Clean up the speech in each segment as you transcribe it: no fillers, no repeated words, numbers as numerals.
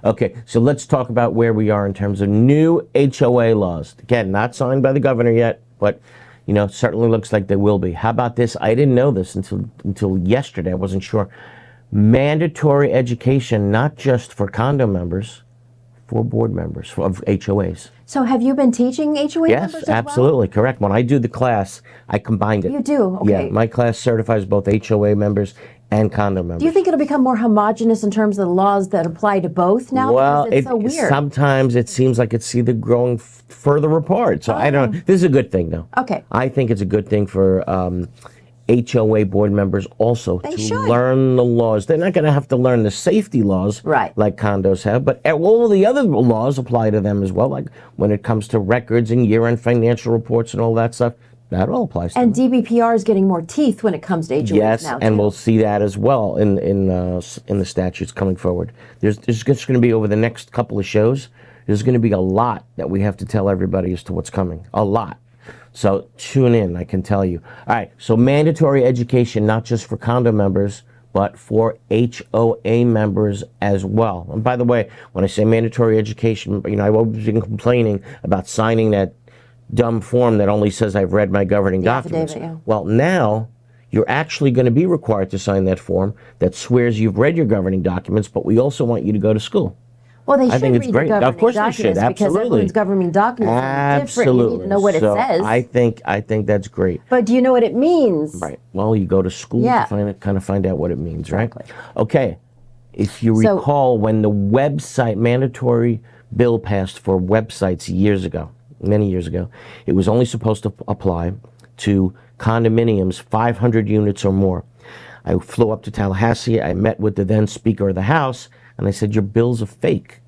Okay, so let's talk about where we are in terms of new HOA laws. Again, not signed by the governor yet, but certainly looks like they will be. How about this? I didn't know this until yesterday. I wasn't sure. Mandatory education, not just for condo members, for board members of HOAs. So have you been teaching HOA members as Yes, absolutely, correct. When I do the class, I combined it. You do? Okay. Yeah, my class certifies both HOA members and condo members. Do you think it'll become more homogenous in terms of the laws that apply to both now? Well, because it's so weird. Sometimes it seems like it's either growing further apart. So I don't know. This is a good thing, though. Okay. I think it's a good thing for HOA board members also learn the laws. They're not going to have to learn the safety laws like condos have, but all the other laws apply to them as well, like when it comes to records and year-end financial reports and all that stuff. That all applies to them. And DBPR is getting more teeth when it comes to HOAs yes, now, and we'll see that as well in the statutes coming forward. There's just going to be, over the next couple of shows, there's going to be a lot that we have to tell everybody as to what's coming. A lot. So tune in, I can tell you. All right, so mandatory education, not just for condo members, but for HOA members as well. And by the way, when I say mandatory education, I've always been complaining about signing that dumb form that only says I've read my governing documents. Well, now you're actually going to be required to sign that form that swears you've read your governing documents, but we also want you to go to school. Well, they should think it's great. Of course they should. Absolutely. Because everyone's governing documents are different. You need to know what it says. I think that's great. But do you know what it means? Right. Well, you go to school to find out what it means, right? Okay. If you recall, when the website mandatory bill passed for websites many years ago, it was only supposed to apply to condominiums 500 units or more. I flew up to Tallahassee. I met with the then Speaker of the House, and I said, your bills are fake.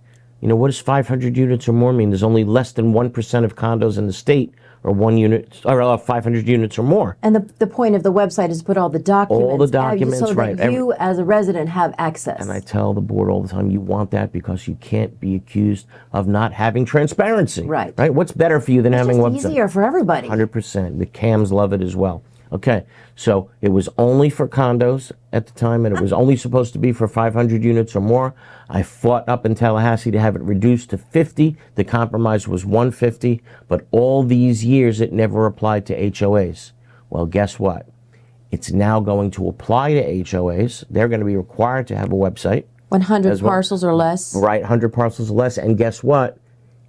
What does 500 units or more mean? There's only less than 1% of condos in the state or 500 units or more. And the point of the website is to put all the documents. All the documents, so that you, as a resident, have access. And I tell the board all the time, you want that because you can't be accused of not having transparency. Right. What's better for you than having a website? It's easier for everybody. 100%. The CAMs love it as well. Okay, so it was only for condos at the time, and it was only supposed to be for 500 units or more. I fought up in Tallahassee to have it reduced to 50. The compromise was 150, but all these years it never applied to HOAs. Well, guess what? It's now going to apply to HOAs. They're going to be required to have a website. 100 parcels or less. Right, 100 parcels or less, and guess what?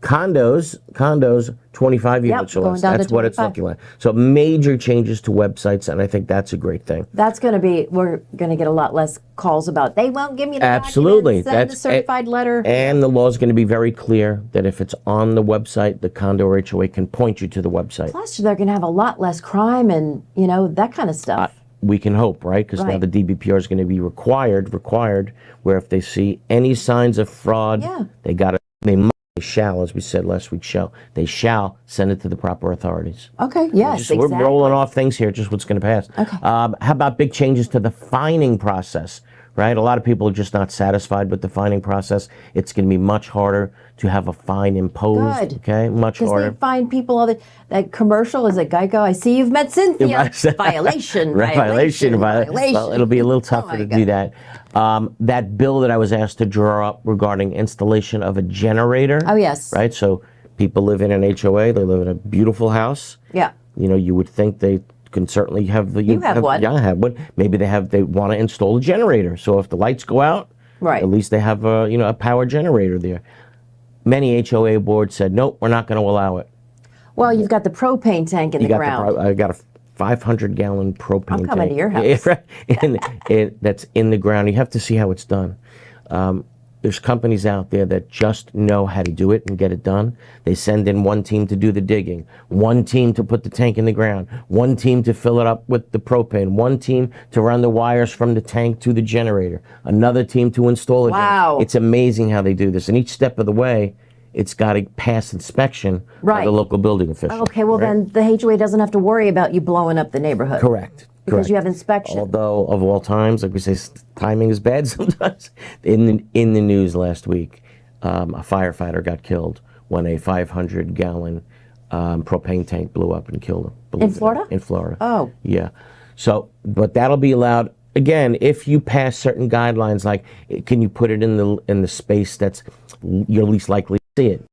Condos, 25 units or less. That's what it's looking like. So major changes to websites, and I think that's a great thing. That's going to be, we're going to get a lot less calls about, they won't give me the Absolutely. Send a certified letter. And the law is going to be very clear that if it's on the website, the condo or HOA can point you to the website. Plus, they're going to have a lot less crime and, that kind of stuff. We can hope, right? Because now the DBPR is going to be required, where if they see any signs of fraud, they shall, as we said last week, they shall send it to the proper authorities. Okay, yes, We're rolling off things here, just what's going to pass. Okay. How about big changes to the fining process, right? A lot of people are just not satisfied with the fining process. It's going to be much harder to have a fine imposed. Good. Okay, much harder. Because they fine people all that commercial is at Geico. I see you've met Cynthia. Violation. Well, it'll be a little tougher to do that. That bill that I was asked to draw up regarding installation of a generator. Oh, yes. Right, so people live in an HOA. They live in a beautiful house. Yeah. You would think they can certainly have the. You have one. Yeah, I have one. Maybe they want to install a generator. So if the lights go out, at least they have a power generator there. Many HOA boards said, nope, we're not going to allow it. Well, you've got the propane tank in the ground. I got a 500-gallon propane tank. I'm coming to your house. That's in the ground. You have to see how it's done. There's companies out there that just know how to do it and get it done. They send in one team to do the digging, one team to put the tank in the ground, one team to fill it up with the propane, one team to run the wires from the tank to the generator, another team to install it. Wow. It's amazing how they do this. And each step of the way, it's got to pass inspection by the local building official. Okay, well then the HOA doesn't have to worry about you blowing up the neighborhood. Correct. Because you have inspection. Although, of all times, like we say, timing is bad sometimes. In the news last week, a firefighter got killed when a 500-gallon propane tank blew up and killed him. In Florida? In Florida. Oh. Yeah. So, but that'll be allowed again, if you pass certain guidelines, like can you put it in the space that's you're least likely to see it?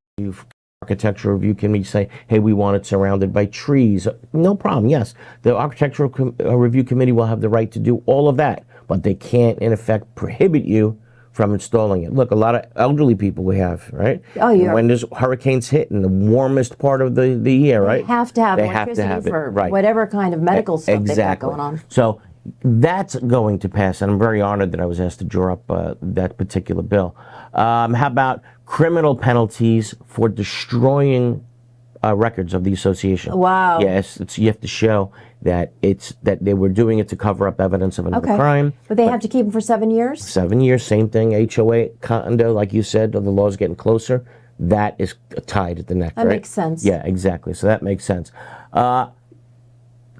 Architectural review committee say, hey, we want it surrounded by trees. No problem. Yes, the architectural review committee will have the right to do all of that, but they can't, in effect, prohibit you from installing it. Look, a lot of elderly people we have, right? Oh, yeah. When there's hurricanes hit in the warmest part of the year, right? They have to have They have to electricity have it, for right. whatever kind of medical stuff they've got Exactly. going on. So that's going to pass, and I'm very honored that I was asked to draw up that particular bill. How about criminal penalties for destroying records of the association? Wow. Yes, you have to show that that they were doing it to cover up evidence of another crime. But they have to keep them for 7 years? 7 years, same thing. HOA, condo, like you said, the law's getting closer. That is tied at the neck, That right? makes sense. Yeah, exactly. So that makes sense.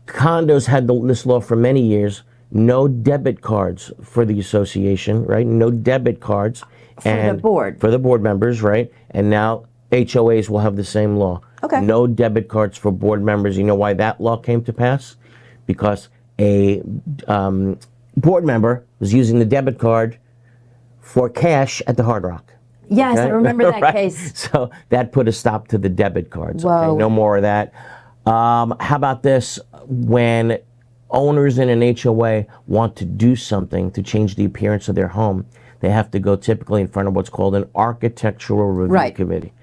Condos had this law for many years. No debit cards for the association, right? No debit cards. For the board. For the board members, right? And now HOAs will have the same law. Okay. No debit cards for board members. You know why that law came to pass? Because a board member was using the debit card for cash at the Hard Rock. Yes, Okay? I remember that Right? case. So that put a stop to the debit cards. Whoa. Okay, no more of that. How about this? When owners in an HOA want to do something to change the appearance of their home, they have to go typically in front of what's called an architectural review committee,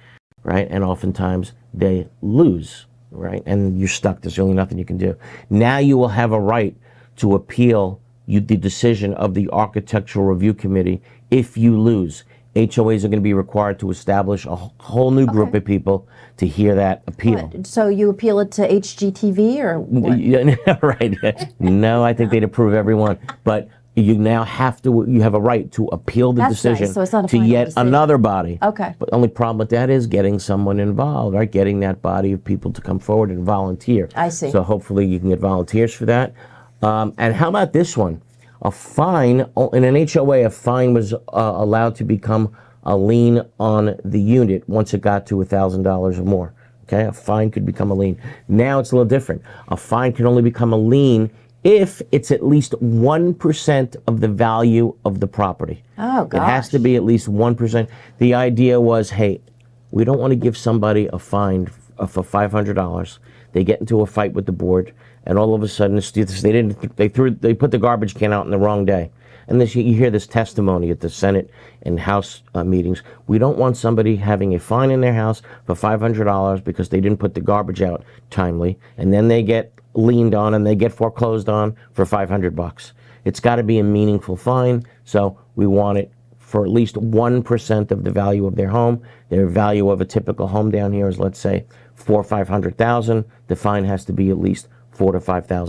right? And oftentimes they lose, right? And you're stuck. There's really nothing you can do. Now you will have a right to appeal the decision of the architectural review committee if you lose. HOAs are going to be required to establish a whole new group of people to hear that appeal. What, so you appeal it to HGTV or what? Yeah, right. No, I think they'd approve everyone. But you now you have a right to appeal the That's decision nice. So it's not a to final yet decision. another body. Okay. But the only problem with that is getting someone involved, right? Getting that body of people to come forward and volunteer. I see. So hopefully you can get volunteers for that. And how about this one? A fine, in an HOA, a fine was allowed to become a lien on the unit once it got to $1,000 or more. Okay, a fine could become a lien. Now it's a little different. A fine can only become a lien if it's at least 1% of the value of the property. Oh, gosh. It has to be at least 1%. The idea was, hey, we don't want to give somebody a fine for $500. They get into a fight with the board, and all of a sudden they put the garbage can out on the wrong day. And this, you hear this testimony at the Senate and House meetings. We don't want somebody having a fine in their house for $500 because they didn't put the garbage out timely, and then they get liened on and they get foreclosed on for $500. It's got to be a meaningful fine, so we want it for at least 1% of the value of their home. Their value of a typical home down here is, let's say, $400,000 or $500,000. The fine has to be at least $4,000 to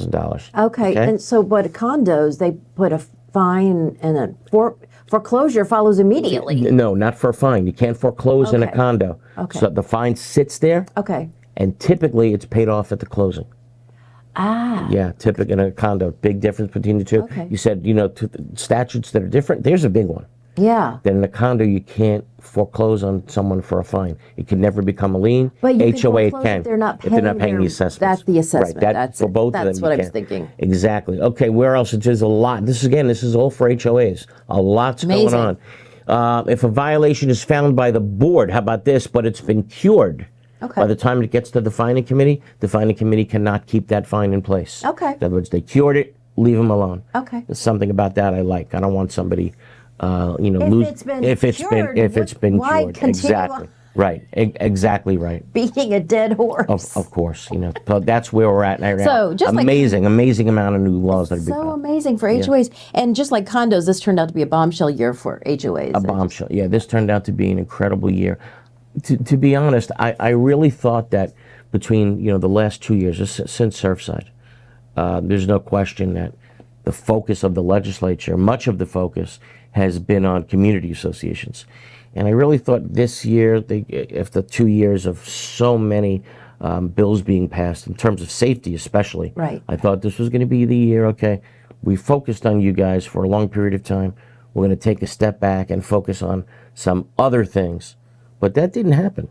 $5,000. Okay, and so but condos, they put a fine and a foreclosure follows immediately. No, not for a fine. You can't foreclose in a Okay. condo. Okay. So the fine sits there, Okay. and typically it's paid off at the closing. Ah. Yeah, typically in a condo. Big difference between the two. Okay. You said, statutes that are different. There's a big one. Yeah. Then in a condo, you can't foreclose on someone for a fine. It can never become a lien. But you can HOA it foreclose can if they're not if they're not paying paying the their- assessments. that's the assessment. Right. That's for it. both That's of them. what you I was can. thinking. Exactly. Okay, where else? There's a lot. This is all for HOAs. A lot's Amazing. going on. If a violation is found by the board, how about this? But it's been cured. Okay. By the time it gets to the fining committee cannot keep that fine in place. Okay. In other words, they cured it. Leave them alone. Okay. There's something about that I like. I don't want somebody, If it's been cured, why cured. continue Exactly. on? Right. Exactly right. Beating a dead horse. Of course. So that's where we're at right now. So, just like- amazing amount of new laws that are being So passed. amazing for HOAs. And just like condos, this turned out to be a bombshell year for HOAs. A bombshell. Yeah, this turned out to be an incredible year. To be honest, I really thought that between the last 2 years, since Surfside, there's no question that the focus of the legislature, much of the focus, has been on community associations. And I really thought this year, after 2 years of so many bills being passed, in terms of safety especially, Right. I thought this was going to be the year, okay, we focused on you guys for a long period of time. We're going to take a step back and focus on some other things. But that didn't happen.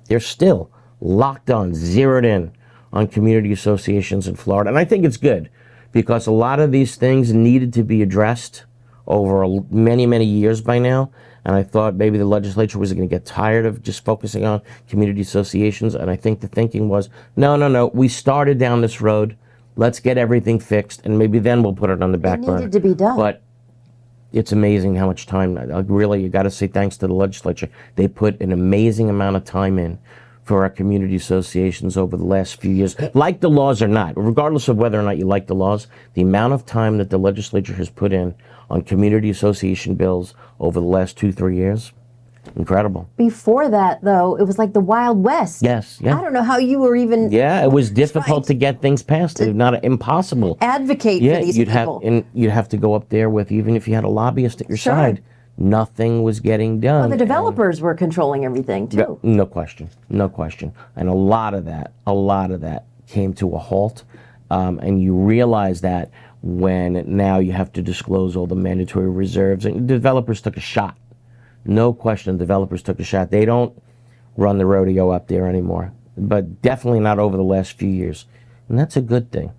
They're still locked on, zeroed in on community associations in Florida. And I think it's good because a lot of these things needed to be addressed over many, many years by now. And I thought maybe the legislature was going to get tired of just focusing on community associations. And I think the thinking was, no, we started down this road. Let's get everything fixed, and maybe then we'll put it on the back burner. It needed to be done. But it's amazing how much time, really, you got to say thanks to the legislature. They put an amazing amount of time in for our community associations over the last few years. Like the laws or not, regardless of whether or not you like the laws, the amount of time that the legislature has put in on community association bills over the last 2-3 years, incredible. Before that, though, it was like the Wild West. Yes, yeah. I don't know how you were even It was difficult to get things passed. It's not impossible. advocate for these people. You'd have to go up there with, even if you had a lobbyist at your side, nothing was getting done. Well, the developers were controlling everything too. No question. And a lot of that came to a halt. And you realize that when now you have to disclose all the mandatory reserves. And developers took a shot. No question, developers took a shot. They don't run the rodeo up there anymore, but definitely not over the last few years. And that's a good thing.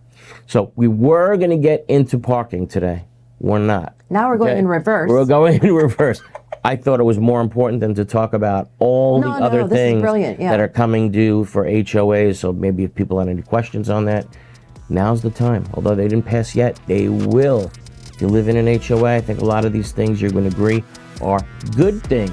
So we were going to get into parking today. We're not. Now we're going in reverse. We're going in reverse. I thought it was more important than to talk about all the other this is things brilliant, that are coming due for HOAs. So maybe if people had any questions on that, now's the time. Although they didn't pass yet, they will. If you live in an HOA, I think a lot of these things, you're going to agree, are good things.